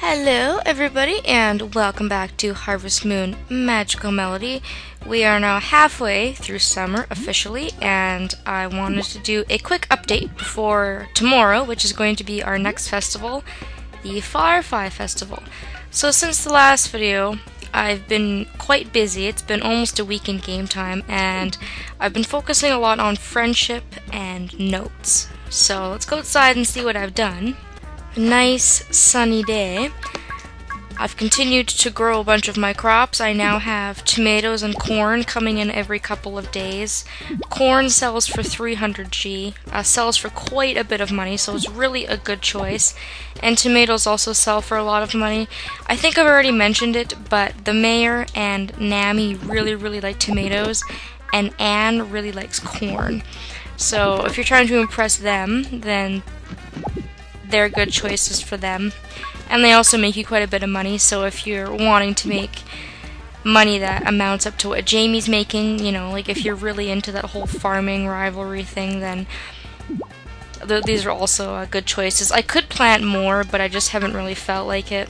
Hello everybody and welcome back to Harvest Moon Magical Melody. We are now halfway through summer officially, and I wanted to do a quick update before tomorrow, which is going to be our next festival, the Firefly Festival. So since the last video, I've been quite busy. It's been almost a week in game time, and I've been focusing a lot on friendship and notes. So let's go outside and see what I've done. Nice sunny day. I've continued to grow a bunch of my crops. I now have tomatoes and corn coming in every couple of days. Corn sells for 300G, sells for quite a bit of money, so it's really a good choice. And tomatoes also sell for a lot of money. I think I've already mentioned it, but the mayor and Nami really like tomatoes, and Anne really likes corn. So if you're trying to impress them, then they're good choices for them. And they also make you quite a bit of money, so if you're wanting to make money that amounts up to what Jamie's making, you know, like if you're really into that whole farming rivalry thing, then these are also good choices. I could plant more, but I just haven't really felt like it.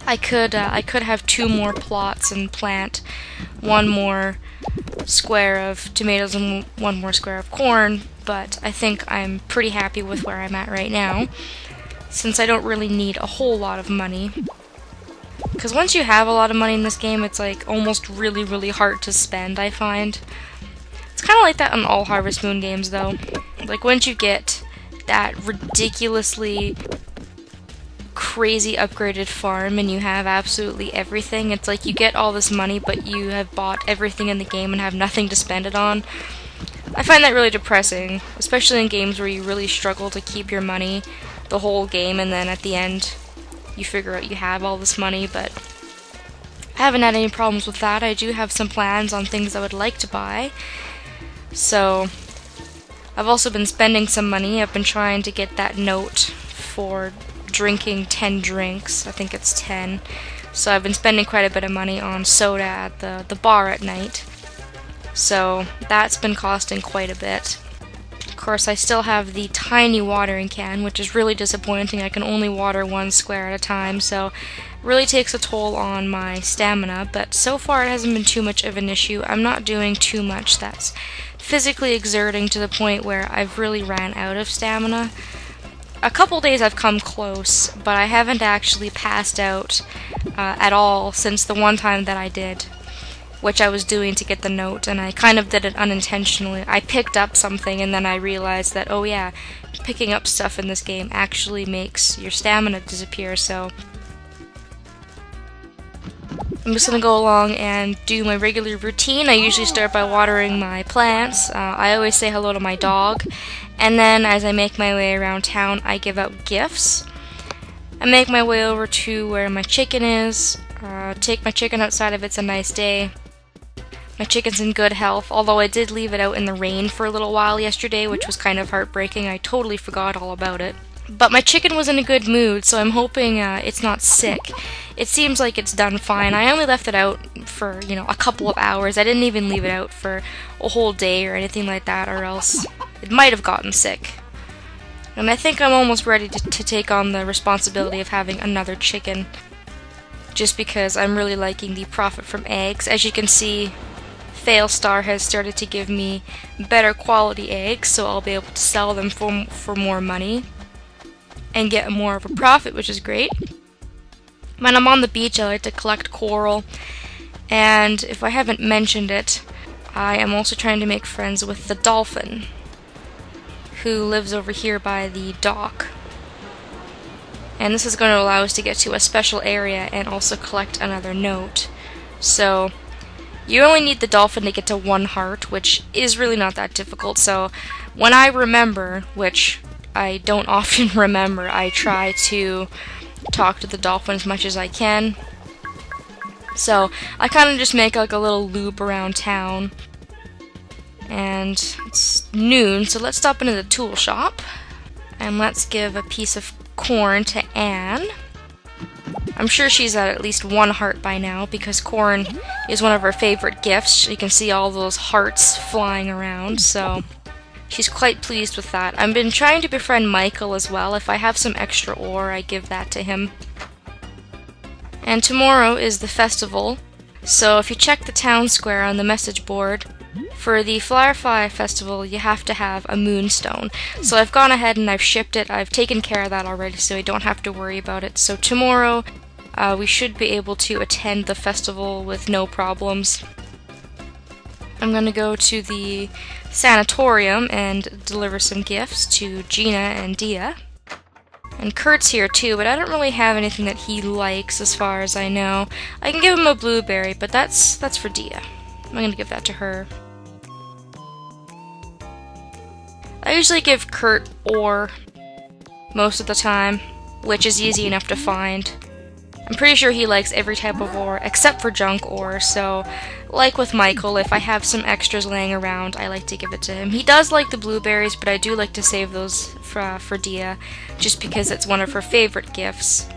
I could have 2 more plots and plant 1 more square of tomatoes and 1 more square of corn, but I think I'm pretty happy with where I'm at right now, since I don't really need a whole lot of money. Because once you have a lot of money in this game, it's like almost really hard to spend, I find. It's kind of like that on all Harvest Moon games though. Like once you get that ridiculously crazy upgraded farm and you have absolutely everything, it's like you get all this money but you have bought everything in the game and have nothing to spend it on. I find that really depressing, especially in games where you really struggle to keep your money the whole game and then at the end you figure out you have all this money. But I haven't had any problems with that. I do have some plans on things I would like to buy. So I've also been spending some money. I've been trying to get that note for drinking 10 drinks. I think it's 10. So I've been spending quite a bit of money on soda at the bar at night. So that's been costing quite a bit. Of course, I still have the tiny watering can, which is really disappointing. I can only water 1 square at a time, so it really takes a toll on my stamina, but so far it hasn't been too much of an issue. I'm not doing too much that's physically exerting to the point where I've really ran out of stamina. A couple days I've come close, but I haven't actually passed out at all since the one time that I did, which I was doing to get the note, and I kind of did it unintentionally. I picked up something and then I realized that, oh yeah, picking up stuff in this game actually makes your stamina disappear, so I'm just gonna go along and do my regular routine. I usually start by watering my plants. I always say hello to my dog, and then as I make my way around town, I give out gifts. I make my way over to where my chicken is, take my chicken outside if it's a nice day. My chicken's in good health, although I did leave it out in the rain for a little while yesterday, which was kind of heartbreaking. I totally forgot all about it. But my chicken was in a good mood, so I'm hoping it's not sick. It seems like it's done fine. I only left it out for, you know, a couple of hours. I didn't even leave it out for a whole day or anything like that, or else it might have gotten sick. And I think I'm almost ready to take on the responsibility of having another chicken, just because I'm really liking the profit from eggs. As you can see, Failstar has started to give me better quality eggs, so I'll be able to sell them for more money and get more of a profit, which is great. When I'm on the beach, I like to collect coral, and if I haven't mentioned it, I am also trying to make friends with the dolphin, who lives over here by the dock. And this is going to allow us to get to a special area and also collect another note. So you only need the dolphin to get to 1 heart, which is really not that difficult. So when I remember, which I don't often remember, I try to talk to the dolphin as much as I can. So I kind of just make like a little loop around town. And it's noon, so let's stop into the tool shop. And let's give a piece of corn to Anne. I'm sure she's at least 1 heart by now, because corn is one of her favorite gifts. You can see all those hearts flying around, so she's quite pleased with that. I've been trying to befriend Michael as well. If I have some extra ore, I give that to him. And tomorrow is the festival, so if you check the town square on the message board, for the Firefly Festival, you have to have a moonstone. So I've gone ahead and I've shipped it. I've taken care of that already, so I don't have to worry about it. So tomorrow, we should be able to attend the festival with no problems. I'm going to go to the sanatorium and deliver some gifts to Gina and Dia. And Kurt's here too, but I don't really have anything that he likes as far as I know. I can give him a blueberry, but that's for Dia. I'm going to give that to her. I usually give Kurt ore most of the time, which is easy enough to find. I'm pretty sure he likes every type of ore except for junk ore, so like with Michael, if I have some extras laying around, I like to give it to him. He does like the blueberries, but I do like to save those for Dia, just because it's one of her favorite gifts.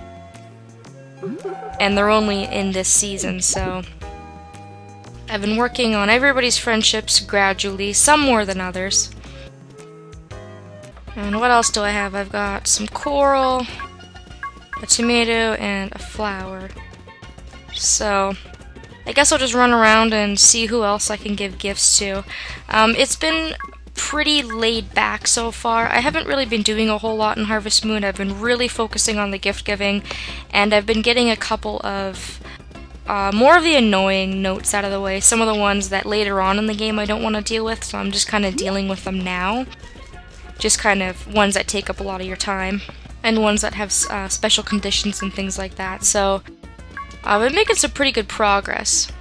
And they're only in this season, so I've been working on everybody's friendships gradually, some more than others. And what else do I have? I've got some coral, a tomato, and a flower. So I guess I'll just run around and see who else I can give gifts to. It's been pretty laid back so far. I haven't really been doing a whole lot in Harvest Moon. I've been really focusing on the gift giving, and I've been getting a couple of more of the annoying notes out of the way. Some of the ones that later on in the game I don't want to deal with, so I'm just kind of dealing with them now. Just kind of ones that take up a lot of your time, and ones that have special conditions and things like that. So I've been making some pretty good progress.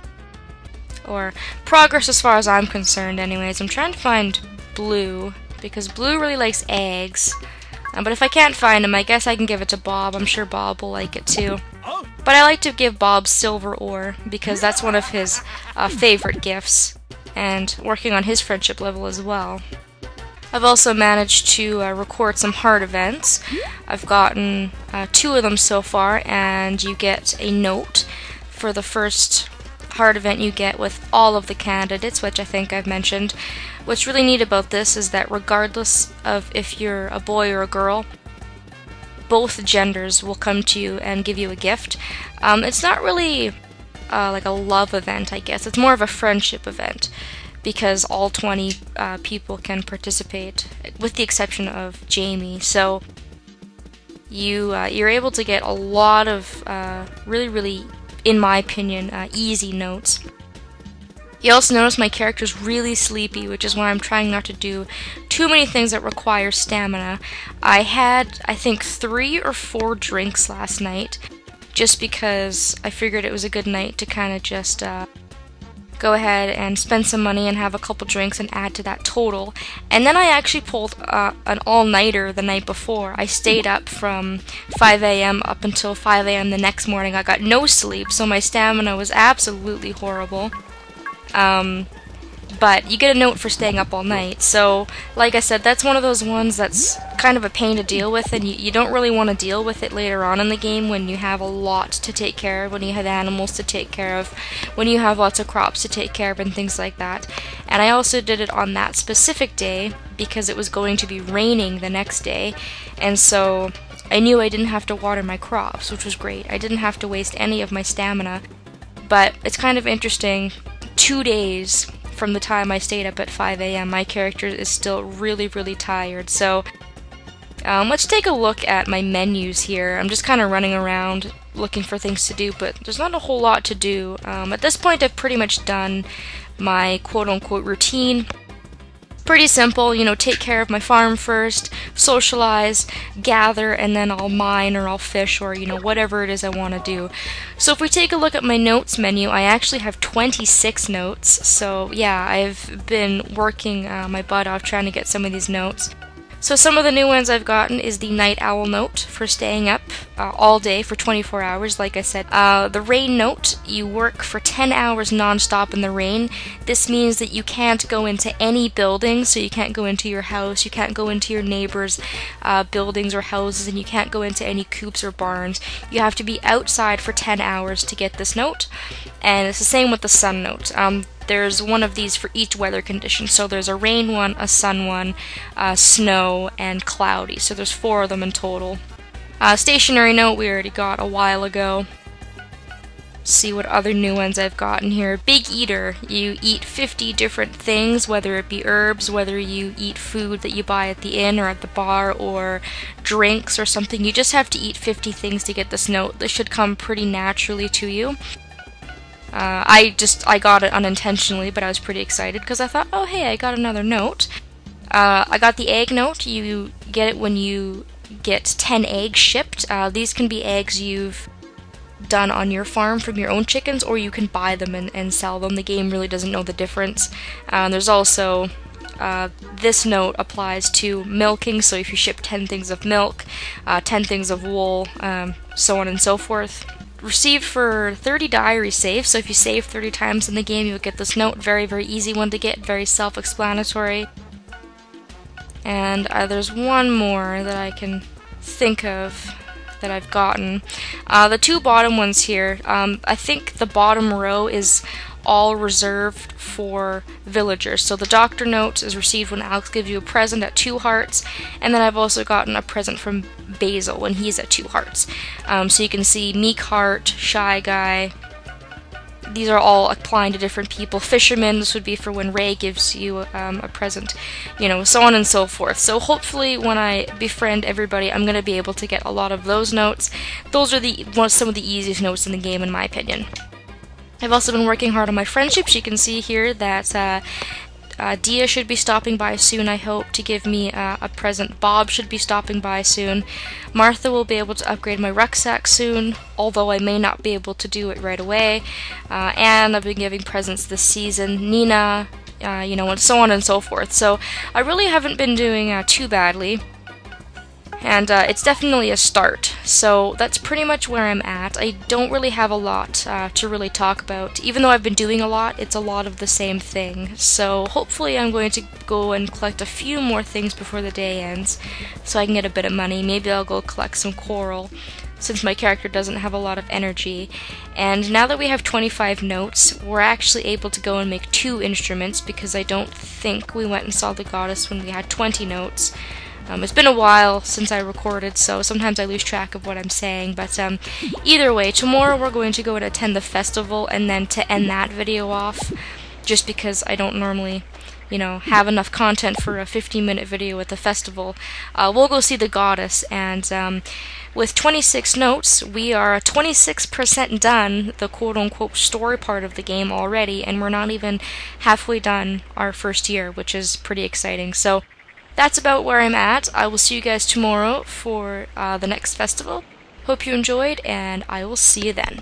Or progress as far as I'm concerned anyways. I'm trying to find Blue, because Blue really likes eggs. But if I can't find him, I guess I can give it to Bob. I'm sure Bob will like it too. But I like to give Bob silver ore, because that's one of his favorite gifts, and working on his friendship level as well. I've also managed to record some heart events. I've gotten 2 of them so far, and you get a note for the first heart event you get with all of the candidates, which I think I've mentioned. What's really neat about this is that regardless of if you're a boy or a girl, both genders will come to you and give you a gift. It's not really like a love event, I guess. It's more of a friendship event, because all 20 people can participate, with the exception of Jamie. So you're able to get a lot of really, in my opinion, easy notes. You also notice my character's really sleepy, which is why I'm trying not to do too many things that require stamina. I had, I think, 3 or 4 drinks last night, just because I figured it was a good night to kind of just go ahead and spend some money and have a couple drinks and add to that total. And then I actually pulled an all-nighter the night before. I stayed up from 5 a.m. up until 5 a.m. the next morning. I got no sleep, so my stamina was absolutely horrible. But you get a note for staying up all night, so like I said, that's one of those ones that's kind of a pain to deal with, and you don't really want to deal with it later on in the game when you have a lot to take care of, when you have animals to take care of, when you have lots of crops to take care of and things like that. And I also did it on that specific day because it was going to be raining the next day, and so I knew I didn't have to water my crops, which was great. I didn't have to waste any of my stamina. But it's kind of interesting, 2 days from the time I stayed up at 5 a.m. my character is still really tired. So let's take a look at my menus here. I'm just kind of running around looking for things to do, but there's not a whole lot to do. At this point I've pretty much done my quote-unquote routine. Pretty simple, you know, take care of my farm first, socialize, gather, and then I'll mine or I'll fish or, you know, whatever it is I want to do. So if we take a look at my notes menu, I actually have 26 notes. So yeah, I've been working my butt off trying to get some of these notes. So some of the new ones I've gotten is the Night Owl note for staying up all day for 24 hours, like I said. The rain note, you work for 10 hours non-stop in the rain. This means that you can't go into any buildings, so you can't go into your house, you can't go into your neighbors' buildings or houses, and you can't go into any coops or barns. You have to be outside for 10 hours to get this note. And it's the same with the sun note. there's one of these for each weather condition. So there's a rain one, a sun one, snow, and cloudy. So there's 4 of them in total. Stationary note we already got a while ago. See what other new ones I've gotten here. Big Eater. You eat 50 different things, whether it be herbs, whether you eat food that you buy at the inn or at the bar, or drinks or something. You just have to eat 50 things to get this note. This should come pretty naturally to you. I got it unintentionally, but I was pretty excited because I thought, oh hey, I got another note. I got the egg note. You get it when you get 10 eggs shipped. These can be eggs you've done on your farm from your own chickens, or you can buy them and sell them. The game really doesn't know the difference. There's also this note applies to milking, so if you ship 10 things of milk, 10 things of wool, so on and so forth. Received for 30 diary saves, so if you save 30 times in the game you'll get this note. Very, very easy one to get, very self-explanatory. And there's one more that I can think of that I've gotten. The 2 bottom ones here, I think the bottom row is all reserved for villagers. So the doctor note is received when Alex gives you a present at 2 hearts, and then I've also gotten a present from Basil when he's at 2 hearts. So you can see Meek Heart, Shy Guy. These are all applying to different people. Fisherman, this would be for when Ray gives you a present, you know, so on and so forth. So hopefully when I befriend everybody, I'm going to be able to get a lot of those notes. Those are some of the easiest notes in the game, in my opinion. I've also been working hard on my friendships. You can see here that Dia should be stopping by soon, I hope, to give me a present. Bob should be stopping by soon. Martha will be able to upgrade my rucksack soon, although I may not be able to do it right away. And I've been giving presents this season. Nina, you know, and so on and so forth. So I really haven't been doing too badly. And it's definitely a start, so that's pretty much where I'm at. I don't really have a lot to really talk about. Even though I've been doing a lot, it's a lot of the same thing. So hopefully I'm going to go and collect a few more things before the day ends, so I can get a bit of money. Maybe I'll go collect some coral, since my character doesn't have a lot of energy. And now that we have 25 notes, we're actually able to go and make 2 instruments, because I don't think we went and saw the goddess when we had 20 notes. It's been a while since I recorded, so sometimes I lose track of what I'm saying, but either way, tomorrow we're going to go and attend the festival, and then to end that video off, just because I don't normally, you know, have enough content for a 15-minute video at the festival, we'll go see the goddess, and with 26 notes, we are 26% done the quote-unquote story part of the game already, and we're not even halfway done our first year, which is pretty exciting. So that's about where I'm at. I will see you guys tomorrow for the next festival. Hope you enjoyed, and I will see you then.